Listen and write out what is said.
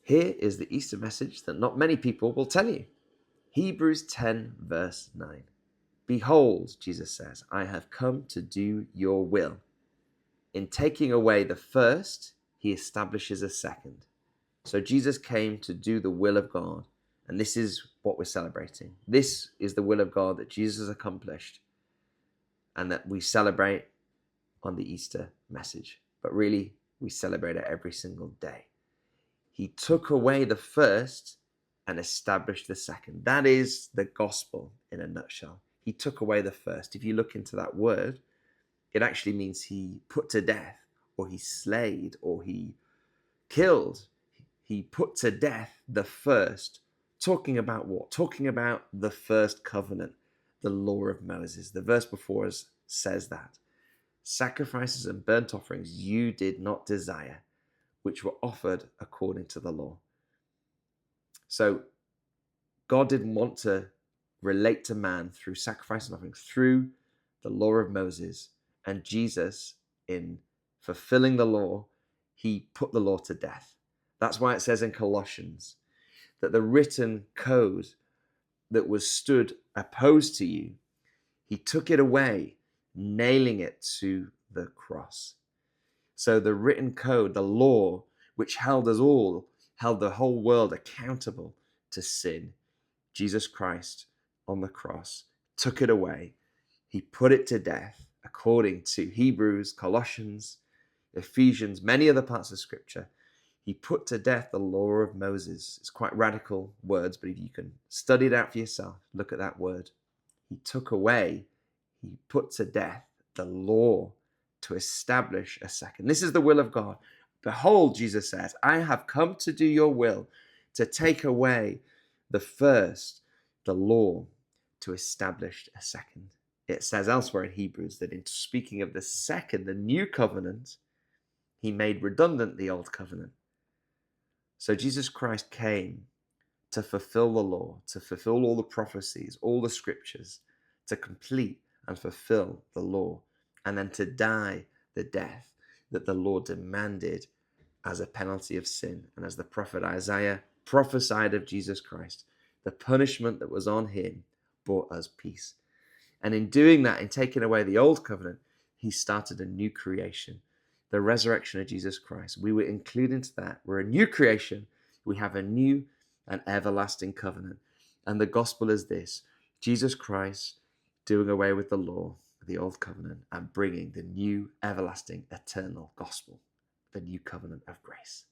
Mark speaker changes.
Speaker 1: Here is the Easter message that not many people will tell you. Hebrews 10 verse 9. Behold, Jesus says, I have come to do your will. In taking away the first, he establishes a second. So Jesus came to do the will of God, and this is what we're celebrating. This is the will of God that Jesus accomplished and that we celebrate on the Easter message. But really, we celebrate it every single day. He took away the first and established the second. That is the gospel in a nutshell. He took away the first. If you look into that word, it actually means he put to death, or he slayed, or he killed. He put to death the first. Talking about what? Talking about the first covenant, the law of Moses. The verse before us says that. Sacrifices and burnt offerings you did not desire, which were offered according to the law. So God didn't want to relate to man through sacrifice and offering, through the law of Moses. And Jesus, in fulfilling the law, he put the law to death. That's why it says in Colossians that the written code that was stood opposed to you, he took it away, nailing it to the cross. So the written code, the law, which held us all, held the whole world accountable to sin, Jesus Christ on the cross took it away. He put it to death according to Hebrews, Colossians, Ephesians, many other parts of Scripture. He put to death the law of Moses. It's quite radical words, but if you can study it out for yourself, look at that word. He took away, he put to death the law to establish a second. This is the will of God. Behold, Jesus says, I have come to do your will, to take away the first, the law, to establish a second. It says elsewhere in Hebrews that in speaking of the second, the new covenant, he made redundant the old covenant. So Jesus Christ came to fulfill the law, to fulfill all the prophecies, all the scriptures, to complete and fulfill the law, and then to die the death that the law demanded as a penalty of sin. And as the prophet Isaiah prophesied of Jesus Christ, the punishment that was on him brought us peace. And in doing that, in taking away the old covenant, he started a new creation, the resurrection of Jesus Christ. We were included into that. We're a new creation. We have a new and everlasting covenant. And the gospel is this: Jesus Christ doing away with the law, the old covenant, and bringing the new, everlasting, eternal gospel, the new covenant of grace.